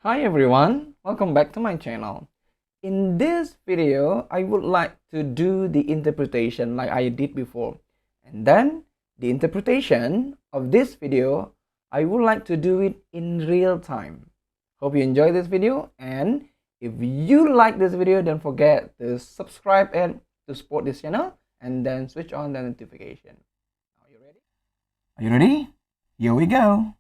Hi everyone, welcome back to my channel. In this video, I would like to do the interpretation like I did before. And then, the interpretation of this video, I would like to do it in real time. Hope you enjoy this video, and if you like this video, don't forget to subscribe and to support this channel, and then switch on the notification. Are you ready? Are you ready? Here we go.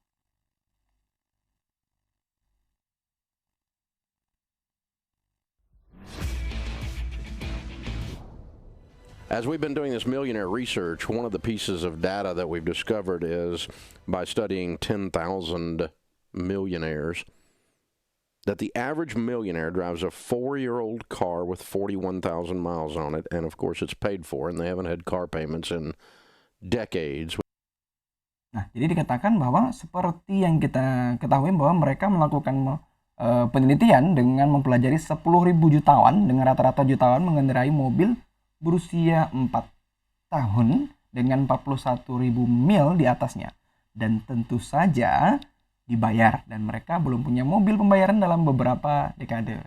As we've been doing this millionaire research, one of the pieces of data that we've discovered is by studying 10,000 millionaires that the average millionaire drives a 4-year-old car with 41,000 miles on it, and of course it's paid for, and they haven't had car payments in decades. Nah, jadi dikatakan bahwa seperti yang kita ketahui bahwa mereka melakukan penelitian dengan mempelajari 10.000 jutawan dengan rata-rata jutawan mengendarai mobil berusia 4 tahun dengan 41.000 mil di atasnya. Dan tentu saja dibayar, dan mereka belum punya mobil pembayaran dalam beberapa dekade.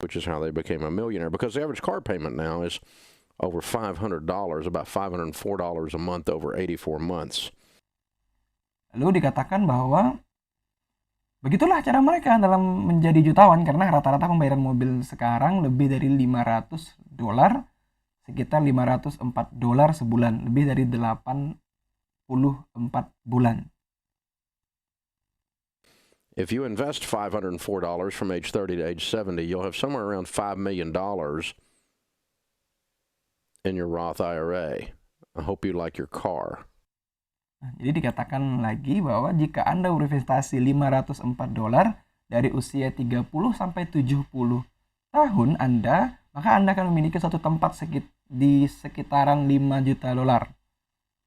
Which is how they became a millionaire, because the average car payment now is over $500, about $504 a month over 84 months. Lalu dikatakan bahwa begitulah cara mereka dalam menjadi jutawan, karena rata-rata pembayaran mobil sekarang lebih dari $500, sekitar $504 sebulan, lebih dari 84 bulan. If you invest $504 from age 30 to age 70, you'll have somewhere around $5 million in your Roth IRA. I hope you like your car. Nah, jadi dikatakan lagi bahwa jika Anda berinvestasi $504 dari usia 30 sampai 70 tahun Anda, maka Anda akan memiliki suatu tempat di sekitaran $5 juta.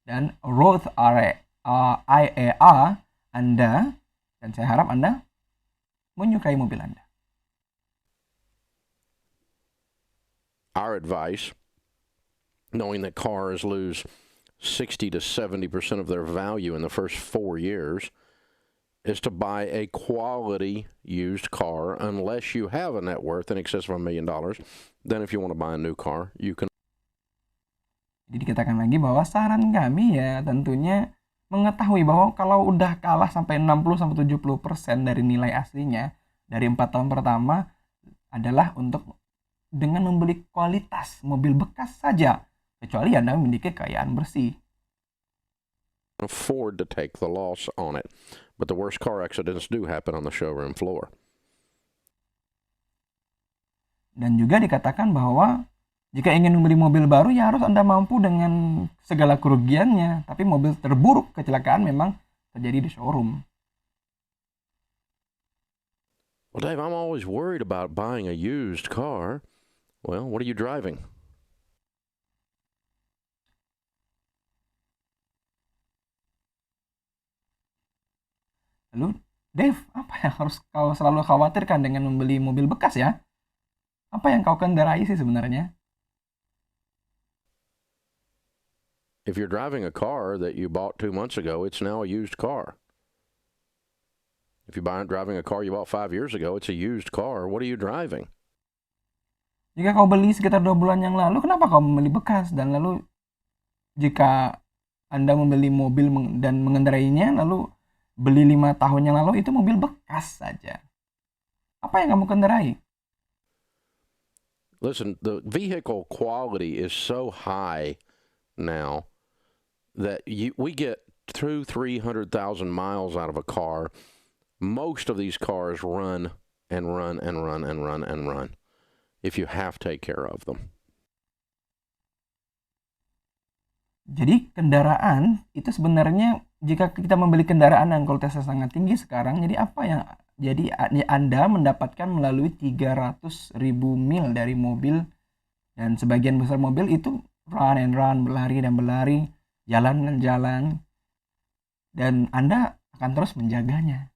Dan Roth IRA Anda, dan saya harap Anda menyukai mobil Anda. Our advice, knowing that cars lose 60 to 70% of their value in the first 4 years, is to buy a quality used car unless you have a net worth in excess of $1 million. Then if you want to buy a new car, you can. Jadi dikatakan lagi bahwa saran kami ya tentunya mengetahui bahwa kalau udah kalah sampai 60-70% dari nilai aslinya dari 4 tahun pertama adalah untuk dengan membeli kualitas mobil bekas saja, kecuali Anda memiliki kekayaan bersih. Afford to take the loss on it, but the worst car accidents do happen on the showroom floor. Dan juga dikatakan bahwa jika ingin membeli mobil baru ya harus Anda mampu dengan segala kerugiannya, tapi mobil terburuk kecelakaan memang terjadi di showroom. Well, Dave, I'm always worried about buying a used car. Well, what are you driving? Lalu, Dave, apa yang harus kau selalu khawatirkan dengan membeli mobil bekas ya? Apa yang kau kendarai sih sebenarnya? If you're driving a car that you bought 2 months ago, it's now a used car. If you're driving a car you bought 5 years ago, it's a used car. What are you driving? Jika kau beli sekitar 2 bulan yang lalu, kenapa kau membeli bekas? Dan lalu, jika Anda membeli mobil dan mengendarainya, lalu beli 5 tahun yang lalu, itu mobil bekas saja. Apa yang kamu kendarai? Listen, the vehicle quality is so high now that we get 300,000 miles out of a car. Most of these cars run and run and run and run and run if you have to take care of them. Jadi kendaraan itu sebenarnya jika kita membeli kendaraan yang kualitasnya sangat tinggi sekarang, jadi apa yang Anda mendapatkan melalui 300.000 mil dari mobil, dan sebagian besar mobil itu run and run, berlari dan berlari, jalan dan jalan, dan Anda akan terus menjaganya.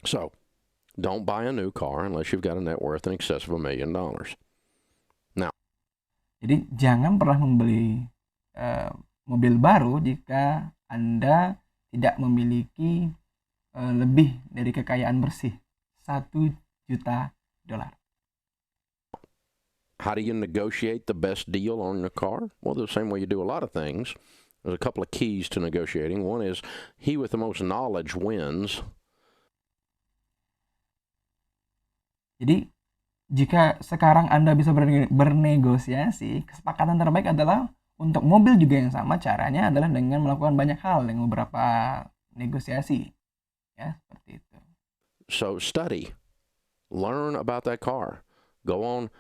So, don't buy a new car unless you've got a net worth in excess of $1 million. Now, jadi jangan pernah membeli mobil baru jika Anda tidak memiliki lebih dari kekayaan bersih $1 juta. How do you negotiate the best deal on your car? Well, the same way you do a lot of things. There's a couple of keys to negotiating. One is he with the most knowledge wins. Jadi, jika sekarang Anda bisa bernegosiasi, kesepakatan terbaik adalah untuk mobil juga yang sama. Caranya adalah dengan melakukan banyak hal dengan beberapa negosiasi. Ya, seperti itu. So study. Learn about that car. Go on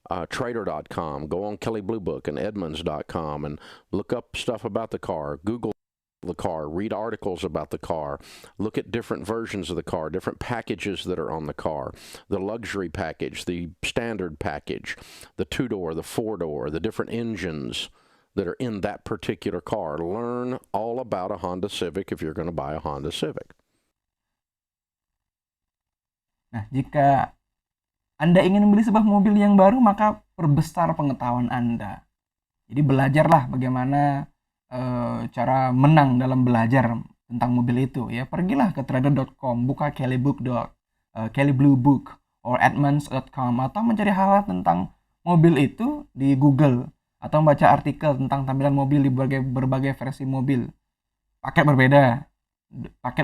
Trader.com, go on Kelley Blue Book and Edmunds.com and look up stuff about the car. Google the car, read articles about the car, look at different versions of the car, different packages that are on the car, the luxury package, the standard package, the 2-door, the 4-door, the different engines that are in that particular car. Learn all about a Honda Civic if you're going to buy a Honda Civic. Nah, jika Anda ingin membeli sebuah mobil yang baru, maka perbesar pengetahuan Anda. Jadi belajarlah bagaimana cara menang dalam belajar tentang mobil itu. Ya, pergilah ke trader.com, buka Kelley Blue Book, or Edmunds.com, atau mencari hal tentang mobil itu di Google, atau membaca artikel tentang tampilan mobil di berbagai versi mobil. Paket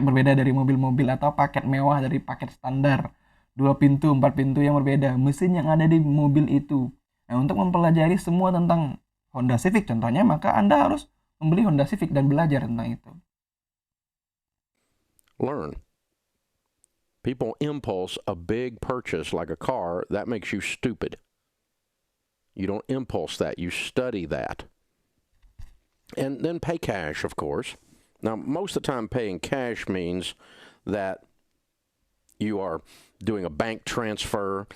berbeda dari mobil-mobil, atau paket mewah dari paket standar, 2 pintu, 4 pintu yang berbeda, mesin yang ada di mobil itu. Nah, untuk mempelajari semua tentang Honda Civic contohnya, maka Anda harus membeli Honda Civic dan belajar tentang itu. Learn. People impulse a big purchase like a car, that makes you stupid. You don't impulse that, you study that. And then pay cash, of course. Now, most of the time paying cash means that you are doing a bank transfer,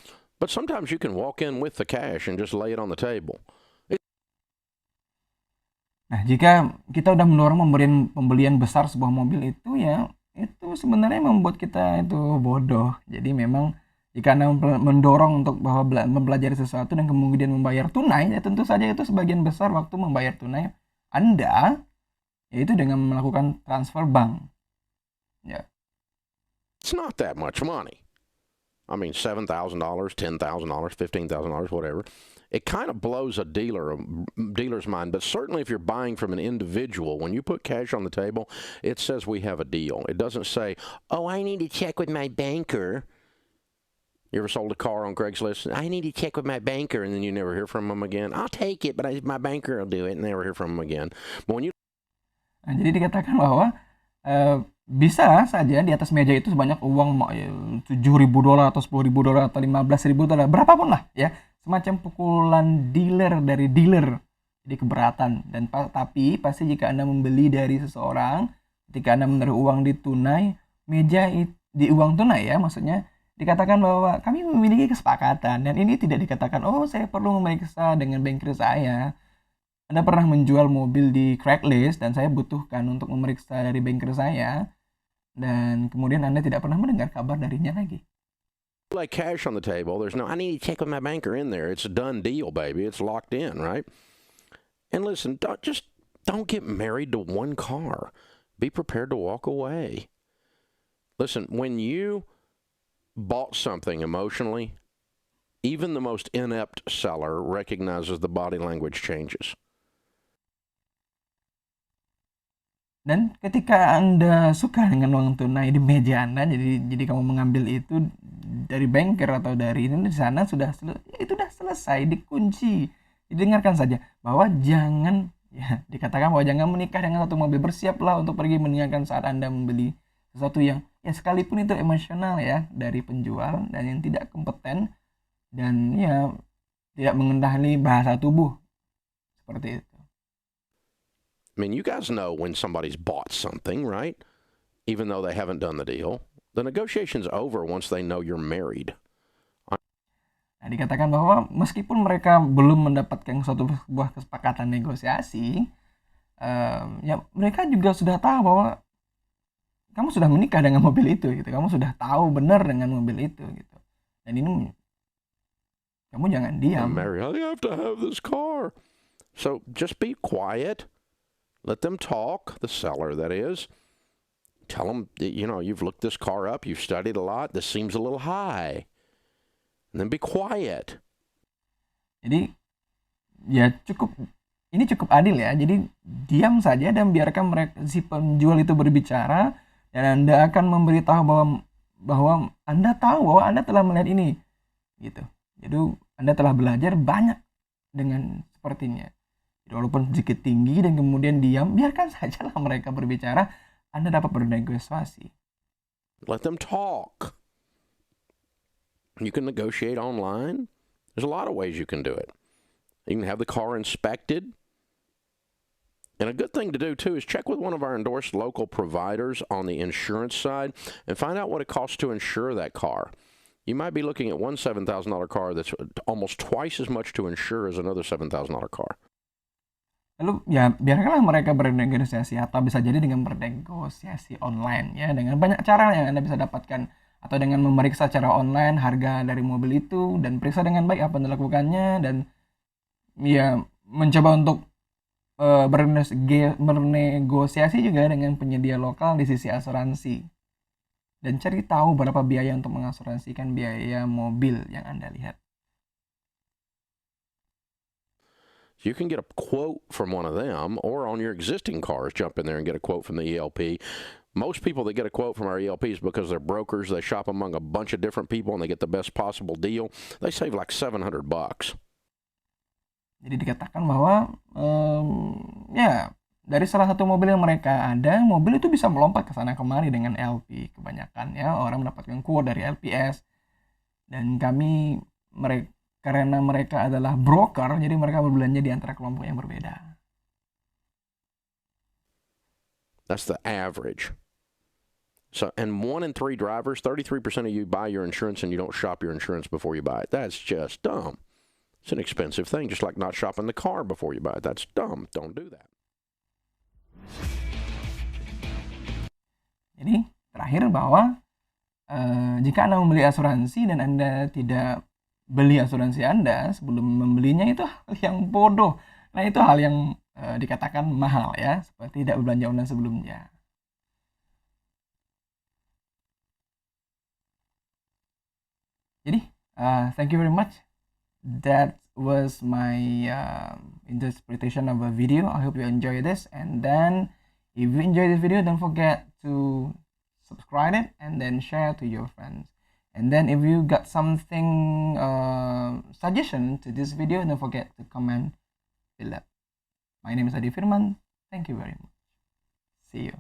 but sometimes you can walk in with the cash and just lay it on the table. Nah, jika kita udah mendorong pembelian besar sebuah mobil itu, ya itu sebenarnya membuat kita itu bodoh. Jadi memang jika Anda mendorong untuk bahwa mempelajari sesuatu dan kemudian membayar tunai, ya tentu saja itu sebagian besar waktu membayar tunai Anda yaitu dengan melakukan transfer bank. Ya. It's not that much money. I mean, $7,000, $10,000, $15,000, whatever. It kind of blows a dealer's mind, but certainly if you're buying from an individual, when you put cash on the table, it says we have a deal. It doesn't say, oh, I need to check with my banker. You ever sold a car on Craigslist? I need to check with my banker, and then you never hear from them again. I'll take it, but my banker will do it, and never hear from them again. But when you Nah, jadi dikatakan bahwa bisa saja di atas meja itu sebanyak uang $7.000 atau $10.000 atau $15.000, berapapun lah ya, semacam pukulan dari dealer. Jadi keberatan. Dan tapi pasti jika Anda membeli dari seseorang, ketika Anda menaruh uang di tunai, di uang tunai ya, maksudnya dikatakan bahwa kami memiliki kesepakatan, dan ini tidak dikatakan oh saya perlu memeriksa dengan banker saya. Anda pernah menjual mobil di Craigslist dan saya butuhkan untuk memeriksa dari banker saya, dan kemudian Anda tidak pernah mendengar kabar darinya lagi. like cash on the table, there's no, I need to check with my banker in there. It's a done deal, baby. It's locked in, right? And listen, don't get married to one car. Be prepared to walk away. Listen, when you bought something emotionally, even the most inept seller recognizes the body language changes. Dan ketika Anda suka dengan uang tunai di meja Anda, jadi kamu mengambil itu dari banker atau dari ini, di sana itu sudah selesai, dikunci. Didengarkan saja bahwa dikatakan bahwa jangan menikah dengan satu mobil. Bersiaplah untuk pergi meninggalkan saat Anda membeli sesuatu yang ya sekalipun itu emosional ya dari penjual dan yang tidak kompeten dan ya tidak mengenali bahasa tubuh seperti itu. I mean, you guys know when somebody's bought something, right? Even though they haven't done the deal. The negotiation's over once they know you're married. Nah, dikatakan bahwa meskipun mereka belum mendapatkan sebuah kesepakatan negosiasi, ya mereka juga sudah tahu bahwa kamu sudah menikah dengan mobil itu, gitu. Kamu sudah tahu benar dengan mobil itu, gitu. Dan ini kamu jangan diam. Mary, I have to have this car. So just be quiet. Let them talk, the seller, that is. tell them, you've looked this car up, you've studied a lot, this seems a little high. And then be quiet. Jadi ya ini cukup adil ya. Jadi diam saja dan biarkan si penjual itu berbicara, dan Anda akan memberitahu bahwa Anda tahu bahwa Anda telah melihat ini, gitu. Jadi Anda telah belajar banyak dengan sepertinya. Jadi, walaupun sedikit tinggi dan kemudian diam, biarkan sajalah mereka berbicara. Anda dapat bernegosiasi. Let them talk. You can negotiate online. There's a lot of ways you can do it. You can have the car inspected. And a good thing to do, too, is check with one of our endorsed local providers on the insurance side and find out what it costs to insure that car. You might be looking at one $7,000 car that's almost twice as much to insure as another $7,000 car. Lalu ya biarkanlah mereka bernegosiasi, atau bisa jadi dengan bernegosiasi online ya, dengan banyak cara yang Anda bisa dapatkan, atau dengan memeriksa secara online harga dari mobil itu dan periksa dengan baik apa yang dilakukannya, dan ya mencoba untuk bernegosiasi juga dengan penyedia lokal di sisi asuransi, dan cari tahu berapa biaya untuk mengasuransikan biaya mobil yang Anda lihat. You can get a quote from one of them, or on your existing cars, jump in there and get a quote from the ELP. Most people that get a quote from our ELPs because they're brokers, they shop among a bunch of different people and they get the best possible deal. They save like $700. Jadi dikatakan bahwa ya dari salah satu mobil yang mereka ada, mobil itu bisa melompat ke sana kemari dengan LP. Kebanyakan ya orang mendapatkan quote dari LPS, dan karena mereka adalah broker, jadi mereka berbelanja di antara kelompok yang berbeda. That's the average. So, and 1 in 3 drivers, 33% of you buy your insurance and you don't shop your insurance before you buy it. That's just dumb. It's an expensive thing, just like not shopping the car before you buy it. That's dumb. Don't do that. Jadi, terakhir bahwa jika Anda membeli asuransi dan Anda tidak beli asuransi Anda sebelum membelinya, itu hal yang bodoh. Nah, itu hal yang dikatakan mahal ya, seperti tidak berbelanja online sebelumnya. Jadi, thank you very much. That was my interpretation of a video. I hope you enjoy this. And then, if you enjoy this video, don't forget to subscribe it and then share to your friends. And then if you got something suggestion to this video, don't forget to comment below. My name is Adi Firman. Thank you very much. See you.